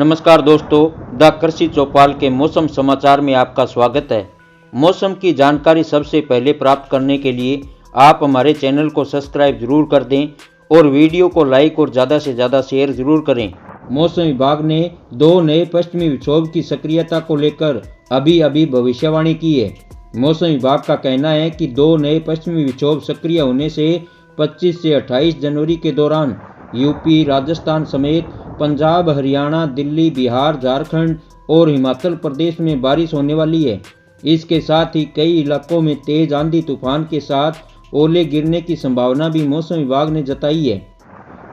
नमस्कार दोस्तों, द कृषि चौपाल के मौसम समाचार में आपका स्वागत है। मौसम की जानकारी सबसे पहले प्राप्त करने के लिए आप हमारे चैनल को सब्सक्राइब जरूर कर दें और वीडियो को लाइक और ज़्यादा से ज़्यादा शेयर जरूर करें। मौसम विभाग ने 2 नए पश्चिमी विक्षोभ की सक्रियता को लेकर अभी भविष्यवाणी की है। मौसम विभाग का कहना है कि 2 नए पश्चिमी विक्षोभ सक्रिय होने से 25 से 28 जनवरी के दौरान यूपी, राजस्थान समेत पंजाब, हरियाणा, दिल्ली, बिहार, झारखंड और हिमाचल प्रदेश में बारिश होने वाली है। इसके साथ ही कई इलाकों में तेज आंधी तूफान के साथ ओले गिरने की संभावना भी मौसम विभाग ने जताई है।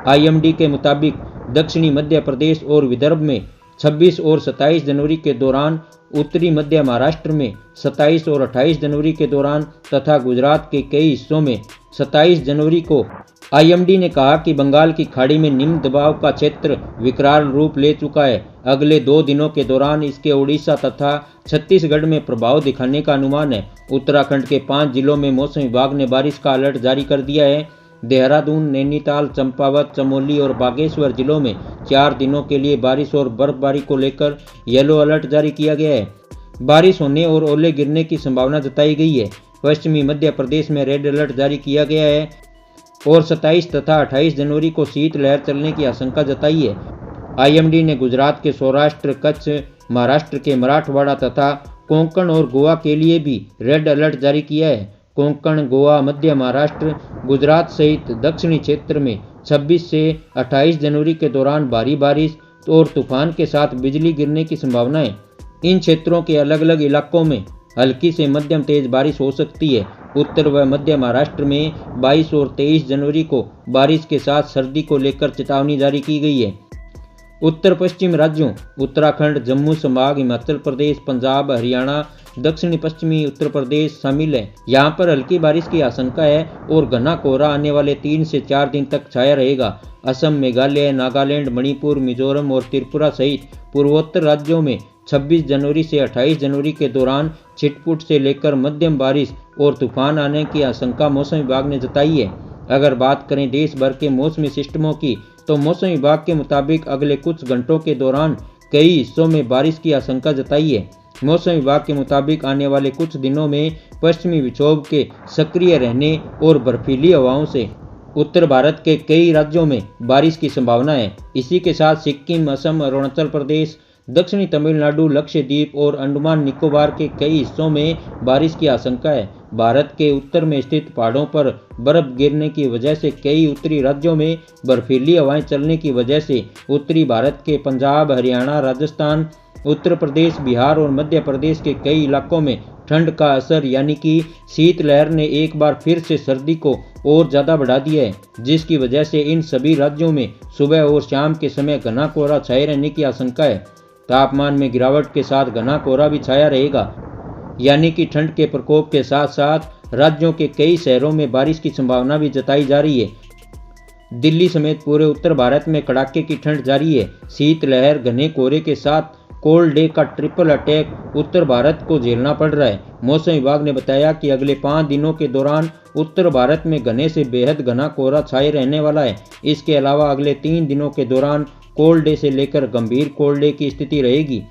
आईएमडी के मुताबिक दक्षिणी मध्य प्रदेश और विदर्भ में 26 और 27 जनवरी के दौरान, उत्तरी मध्य महाराष्ट्र में 27 और 28 जनवरी के दौरान तथा गुजरात के कई हिस्सों में 27 जनवरी को आईएमडी ने कहा कि बंगाल की खाड़ी में निम्न दबाव का क्षेत्र विकराल रूप ले चुका है। अगले 2 दिनों के दौरान इसके उड़ीसा तथा छत्तीसगढ़ में प्रभाव दिखाने का अनुमान है। उत्तराखंड के 5 जिलों में मौसम विभाग ने बारिश का अलर्ट जारी कर दिया है। देहरादून, नैनीताल, चंपावत, चमोली और बागेश्वर जिलों में 4 दिनों के लिए बारिश और बर्फबारी को लेकर येलो अलर्ट जारी किया गया है। बारिश होने और ओले गिरने की संभावना जताई गई है। पश्चिमी मध्य प्रदेश में रेड अलर्ट जारी किया गया है और 27 तथा 28 जनवरी को शीतलहर चलने की आशंका जताई है। आईएमडी ने गुजरात के सौराष्ट्र, कच्छ, महाराष्ट्र के मराठवाड़ा तथा कोंकण और गोवा के लिए भी रेड अलर्ट जारी किया है। कोंकण, गोवा, मध्य महाराष्ट्र, गुजरात सहित दक्षिणी क्षेत्र में 26 से 28 जनवरी के दौरान भारी बारिश और तूफान के साथ बिजली गिरने की संभावना है। इन क्षेत्रों के अलग अलग इलाकों में हल्की से मध्यम तेज बारिश हो सकती है। उत्तर व मध्य महाराष्ट्र में 22 और 23 जनवरी को बारिश के साथ सर्दी को लेकर चेतावनी जारी की गई है। उत्तर पश्चिम राज्यों उत्तराखंड, जम्मू संभाग, हिमाचल प्रदेश, पंजाब, हरियाणा, दक्षिणी पश्चिमी उत्तर प्रदेश शामिल है। यहाँ पर हल्की बारिश की आशंका है और घना कोहरा आने वाले 3 से 4 दिन तक छाया रहेगा। असम, मेघालय, नागालैंड, मणिपुर, मिजोरम और त्रिपुरा सहित पूर्वोत्तर राज्यों में 26 जनवरी से 28 जनवरी के दौरान छिटपुट से लेकर मध्यम बारिश और तूफान आने की आशंका मौसम विभाग ने जताई है। अगर बात करें देश भर के मौसमी सिस्टमों की, तो मौसम विभाग के मुताबिक अगले कुछ घंटों के दौरान कई हिस्सों में बारिश की आशंका जताई है। मौसम विभाग के मुताबिक आने वाले कुछ दिनों में पश्चिमी विक्षोभ के सक्रिय रहने और बर्फीली हवाओं से उत्तर भारत के कई राज्यों में बारिश की संभावना है। इसी के साथ सिक्किम, असम, अरुणाचल प्रदेश, दक्षिणी तमिलनाडु, लक्षद्वीप और अंडमान निकोबार के कई हिस्सों में बारिश की आशंका है। भारत के उत्तर में स्थित पहाड़ों पर बर्फ गिरने की वजह से कई उत्तरी राज्यों में बर्फीली हवाएं चलने की वजह से उत्तरी भारत के पंजाब, हरियाणा, राजस्थान, उत्तर प्रदेश, बिहार और मध्य प्रदेश के कई इलाकों में ठंड का असर यानी कि शीतलहर ने एक बार फिर से सर्दी को और ज़्यादा बढ़ा दिया है, जिसकी वजह से इन सभी राज्यों में सुबह और शाम के समय घना कोहरा छाए रहने की आशंका है। तापमान में गिरावट के साथ घना कोहरा भी छाया रहेगा, यानी कि ठंड के प्रकोप के साथ साथ राज्यों के कई शहरों में बारिश की संभावना भी जताई जा रही है। दिल्ली समेत पूरे उत्तर भारत में कड़ाके की ठंड जारी है। शीतलहर, घने कोहरे के साथ कोल्ड डे का ट्रिपल अटैक उत्तर भारत को झेलना पड़ रहा है। मौसम विभाग ने बताया कि अगले 5 दिनों के दौरान उत्तर भारत में घने से बेहद घना कोहरा छाए रहने वाला है। इसके अलावा अगले 3 दिनों के दौरान कोल्ड डे से लेकर गंभीर कोल्ड डे की स्थिति रहेगी।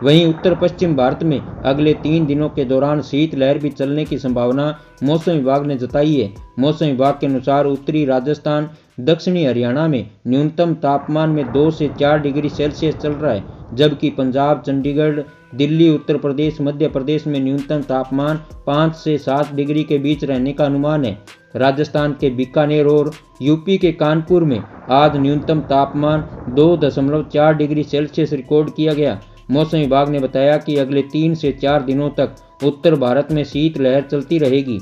वहीं उत्तर पश्चिम भारत में अगले 3 दिनों के दौरान शीतलहर भी चलने की संभावना मौसम विभाग ने जताई है। मौसम विभाग के अनुसार उत्तरी राजस्थान, दक्षिणी हरियाणा में न्यूनतम तापमान में 2 से 4 डिग्री सेल्सियस चल रहा है, जबकि पंजाब, चंडीगढ़, दिल्ली, उत्तर प्रदेश, मध्य प्रदेश में न्यूनतम तापमान 5 से 7 डिग्री के बीच रहने का अनुमान है। राजस्थान के बीकानेर और यूपी के कानपुर में आज न्यूनतम तापमान 2.4 डिग्री सेल्सियस रिकॉर्ड किया गया। मौसम विभाग ने बताया कि अगले 3 से 4 दिनों तक उत्तर भारत में शीतलहर चलती रहेगी।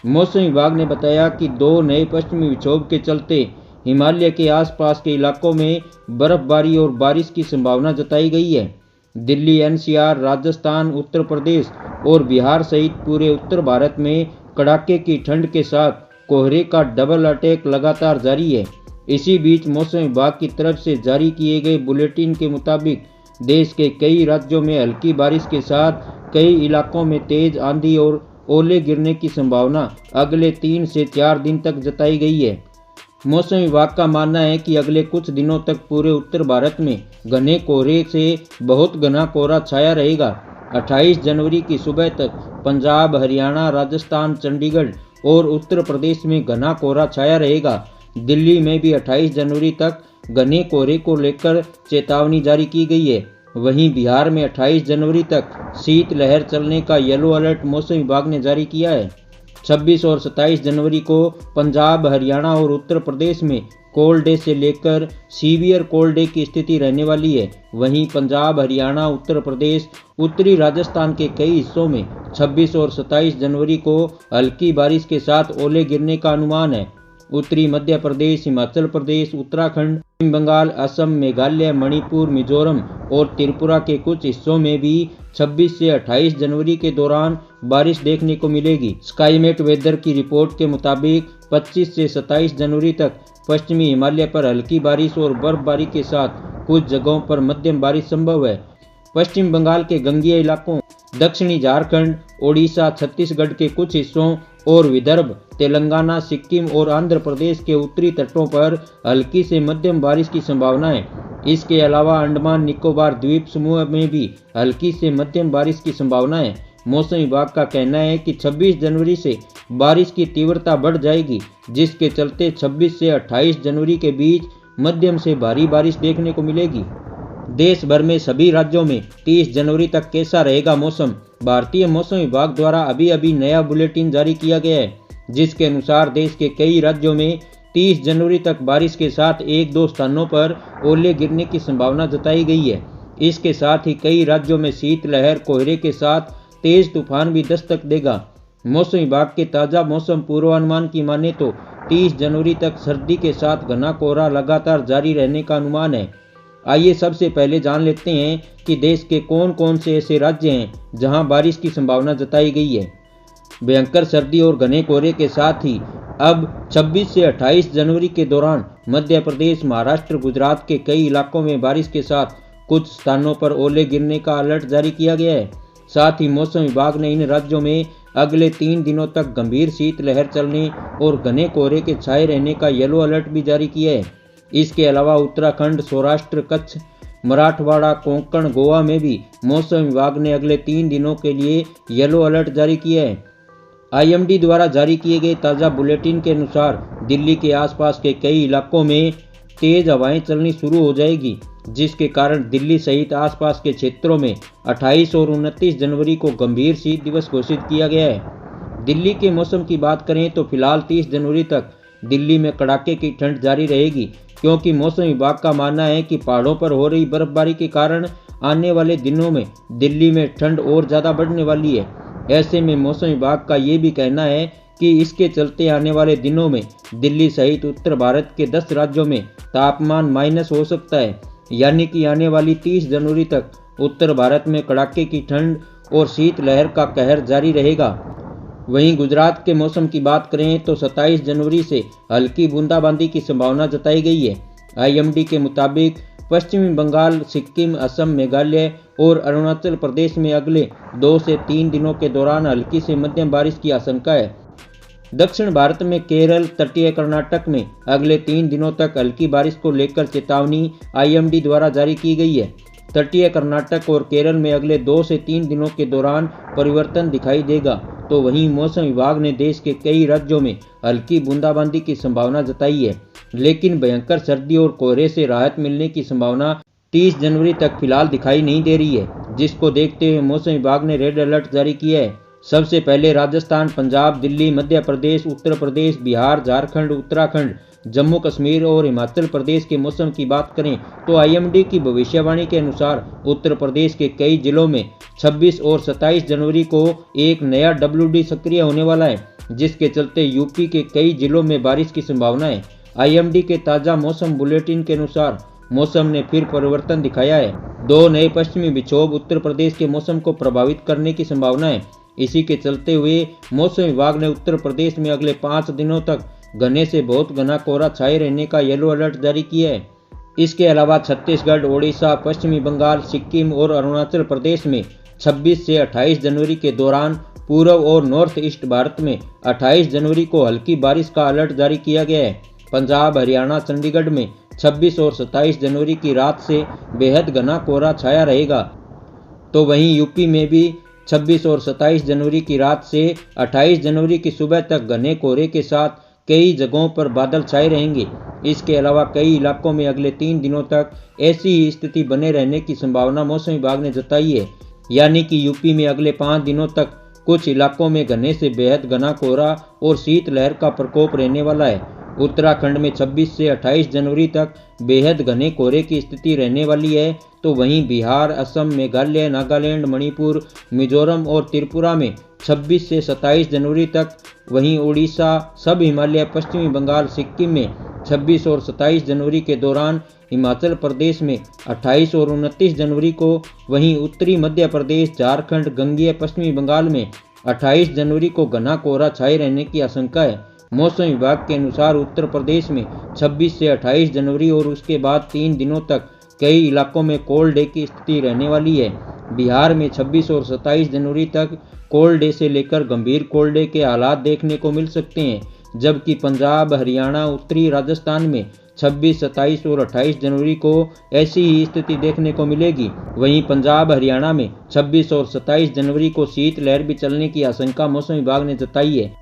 मौसम विभाग ने बताया कि 2 नए पश्चिमी विक्षोभ के चलते हिमालय के आसपास के इलाकों में बर्फबारी और बारिश की संभावना जताई गई है। दिल्ली, एनसीआर, राजस्थान, उत्तर प्रदेश और बिहार सहित पूरे उत्तर भारत में कड़ाके की ठंड के साथ कोहरे का डबल अटैक लगातार जारी है। इसी बीच मौसम विभाग की तरफ से जारी किए गए बुलेटिन के मुताबिक देश के कई राज्यों में हल्की बारिश के साथ कई इलाकों में तेज आंधी और ओले गिरने की संभावना अगले 3 से 4 दिन तक जताई गई है। मौसम विभाग का मानना है कि अगले कुछ दिनों तक पूरे उत्तर भारत में घने कोहरे से बहुत घना कोहरा छाया रहेगा। 28 जनवरी की सुबह तक पंजाब, हरियाणा, राजस्थान, चंडीगढ़ और उत्तर प्रदेश में घना कोहरा छाया रहेगा। दिल्ली में भी 28 जनवरी तक घने कोहरे को लेकर चेतावनी जारी की गई है। वहीं बिहार में 28 जनवरी तक शीतलहर चलने का येलो अलर्ट मौसम विभाग ने जारी किया है। 26 और 27 जनवरी को पंजाब, हरियाणा और उत्तर प्रदेश में कोल्ड डे से लेकर सीवियर कोल्ड डे की स्थिति रहने वाली है। वहीं पंजाब, हरियाणा, उत्तर प्रदेश, उत्तरी राजस्थान के कई हिस्सों में 26 और 27 जनवरी को हल्की बारिश के साथ ओले गिरने का अनुमान है। उत्तरी मध्य प्रदेश, हिमाचल प्रदेश, उत्तराखंड, पश्चिम बंगाल, असम, मेघालय, मणिपुर, मिजोरम और त्रिपुरा के कुछ हिस्सों में भी 26 से 28 जनवरी के दौरान बारिश देखने को मिलेगी। स्काईमेट वेदर की रिपोर्ट के मुताबिक 25 से 27 जनवरी तक पश्चिमी हिमालय पर हल्की बारिश और बर्फबारी के साथ कुछ जगहों पर मध्यम बारिश संभव है। पश्चिम बंगाल के गंगीय इलाकों, दक्षिणी झारखंड, ओडिशा, छत्तीसगढ़ के कुछ हिस्सों और विदर्भ, तेलंगाना, सिक्किम और आंध्र प्रदेश के उत्तरी तटों पर हल्की से मध्यम बारिश की संभावना है। इसके अलावा अंडमान निकोबार द्वीप समूह में भी हल्की से मध्यम बारिश की संभावना है। मौसम विभाग का कहना है कि 26 जनवरी से बारिश की तीव्रता बढ़ जाएगी, जिसके चलते 26 से 28 जनवरी के बीच मध्यम से भारी बारिश देखने को मिलेगी। देश भर में सभी राज्यों में 30 जनवरी तक कैसा रहेगा मौसम? भारतीय मौसम विभाग द्वारा अभी नया बुलेटिन जारी किया गया है, जिसके अनुसार देश के कई राज्यों में 30 जनवरी तक बारिश के साथ एक दो स्थानों पर ओले गिरने की संभावना जताई गई है। इसके साथ ही कई राज्यों में शीतलहर, कोहरे के साथ तेज तूफान भी दस्तक देगा। मौसम विभाग के ताज़ा मौसम पूर्वानुमान की माने तो 30 जनवरी तक सर्दी के साथ घना कोहरा लगातार जारी रहने का अनुमान है। आइए सबसे पहले जान लेते हैं कि देश के कौन कौन से ऐसे राज्य हैं जहां बारिश की संभावना जताई गई है। भयंकर सर्दी और घने कोहरे के साथ ही अब 26 से 28 जनवरी के दौरान मध्य प्रदेश, महाराष्ट्र, गुजरात के कई इलाकों में बारिश के साथ कुछ स्थानों पर ओले गिरने का अलर्ट जारी किया गया है। साथ ही मौसम विभाग ने इन राज्यों में अगले 3 दिनों तक गंभीर शीतलहर चलने और घने कोहरे के छाए रहने का येलो अलर्ट भी जारी किया है। इसके अलावा उत्तराखंड, सौराष्ट्र, कच्छ, मराठवाड़ा, कोंकण, गोवा में भी मौसम विभाग ने अगले 3 दिनों के लिए येलो अलर्ट जारी किया है। IMD द्वारा जारी किए गए ताज़ा बुलेटिन के अनुसार दिल्ली के आसपास के कई इलाकों में तेज हवाएं चलनी शुरू हो जाएगी, जिसके कारण दिल्ली सहित आसपास के क्षेत्रों में 28 और 29 जनवरी को गंभीर शीत दिवस घोषित किया गया है। दिल्ली के मौसम की बात करें तो फिलहाल 30 जनवरी तक दिल्ली में कड़ाके की ठंड जारी रहेगी, क्योंकि मौसम विभाग का मानना है कि पहाड़ों पर हो रही बर्फबारी के कारण आने वाले दिनों में दिल्ली में ठंड और ज़्यादा बढ़ने वाली है। ऐसे में मौसम विभाग का ये भी कहना है कि इसके चलते आने वाले दिनों में दिल्ली सहित उत्तर भारत के 10 राज्यों में तापमान माइनस हो सकता है, यानी कि आने वाली 30 जनवरी तक उत्तर भारत में कड़ाके की ठंड और शीतलहर का कहर जारी रहेगा। वहीं गुजरात के मौसम की बात करें तो 27 जनवरी से हल्की बूंदाबांदी की संभावना जताई गई है। IMD के मुताबिक पश्चिमी बंगाल, सिक्किम, असम, मेघालय और अरुणाचल प्रदेश में अगले 2 से 3 दिनों के दौरान हल्की से मध्यम बारिश की आशंका है। दक्षिण भारत में केरल, तटीय कर्नाटक में अगले 3 दिनों तक हल्की बारिश को लेकर चेतावनी IMD द्वारा जारी की गई है। तटीय कर्नाटक और केरल में अगले 2 से 3 दिनों के दौरान परिवर्तन दिखाई देगा। तो वहीं मौसम विभाग ने देश के कई राज्यों में हल्की बूंदाबांदी की संभावना जताई है, लेकिन भयंकर सर्दी और कोहरे से राहत मिलने की संभावना 30 जनवरी तक फिलहाल दिखाई नहीं दे रही है, जिसको देखते हुए मौसम विभाग ने रेड अलर्ट जारी किया है। सबसे पहले राजस्थान, पंजाब, दिल्ली, मध्य प्रदेश, उत्तर प्रदेश, बिहार, झारखंड, उत्तराखंड, जम्मू कश्मीर और हिमाचल प्रदेश के मौसम की बात करें तो IMD की भविष्यवाणी के अनुसार उत्तर प्रदेश के कई जिलों में 26 और 27 जनवरी को एक नया WD सक्रिय होने वाला है, जिसके चलते यूपी के कई जिलों में बारिश की संभावना है। IMD के ताज़ा मौसम बुलेटिन के अनुसार मौसम ने फिर परिवर्तन दिखाया है। 2 नए पश्चिमी विक्षोभ उत्तर प्रदेश के मौसम को प्रभावित करने की संभावना है। इसी के चलते हुए मौसम विभाग ने उत्तर प्रदेश में अगले 5 दिनों तक घने से बहुत घना कोहरा छाए रहने का येलो अलर्ट जारी किया है। इसके अलावा छत्तीसगढ़, ओडिशा, पश्चिमी बंगाल, सिक्किम और अरुणाचल प्रदेश में 26 से 28 जनवरी के दौरान पूर्व और नॉर्थ ईस्ट भारत में 28 जनवरी को हल्की बारिश का अलर्ट जारी किया गया है। पंजाब, हरियाणा, चंडीगढ़ में 26 और 27 जनवरी की रात से बेहद घना कोहरा छाया रहेगा। तो वहीं यूपी में भी 26 और 27 जनवरी की रात से 28 जनवरी की सुबह तक घने कोहरे के साथ कई जगहों पर बादल छाए रहेंगे। इसके अलावा कई इलाकों में अगले 3 दिनों तक ऐसी ही स्थिति बने रहने की संभावना मौसम विभाग ने जताई है। यानी कि यूपी में अगले 5 दिनों तक कुछ इलाकों में घने से बेहद घना कोहरा और शीतलहर का प्रकोप रहने वाला है। उत्तराखंड में 26 से 28 जनवरी तक बेहद घने कोहरे की स्थिति रहने वाली है। तो वहीं बिहार, असम, मेघालय, नागालैंड, मणिपुर, मिजोरम और त्रिपुरा में 26 से 27 जनवरी तक, वहीं उड़ीसा, सब हिमालय, पश्चिमी बंगाल, सिक्किम में 26 और 27 जनवरी के दौरान, हिमाचल प्रदेश में 28 और 29 जनवरी को, वहीं उत्तरी मध्य प्रदेश, झारखंड, गंगेय पश्चिमी बंगाल में 28 जनवरी को घना कोहरा छाए रहने की आशंका है। मौसम विभाग के अनुसार उत्तर प्रदेश में 26 से 28 जनवरी और उसके बाद 3 दिनों तक कई इलाकों में कोल्ड डे की स्थिति रहने वाली है। बिहार में 26 और 27 जनवरी तक कोल्ड डे से लेकर गंभीर कोल्ड डे के हालात देखने को मिल सकते हैं, जबकि पंजाब, हरियाणा, उत्तरी राजस्थान में 26, 27 और 28 जनवरी को ऐसी ही स्थिति देखने को मिलेगी। वहीं पंजाब, हरियाणा में 26 और 27 जनवरी को शीतलहर भी चलने की आशंका मौसम विभाग ने जताई है।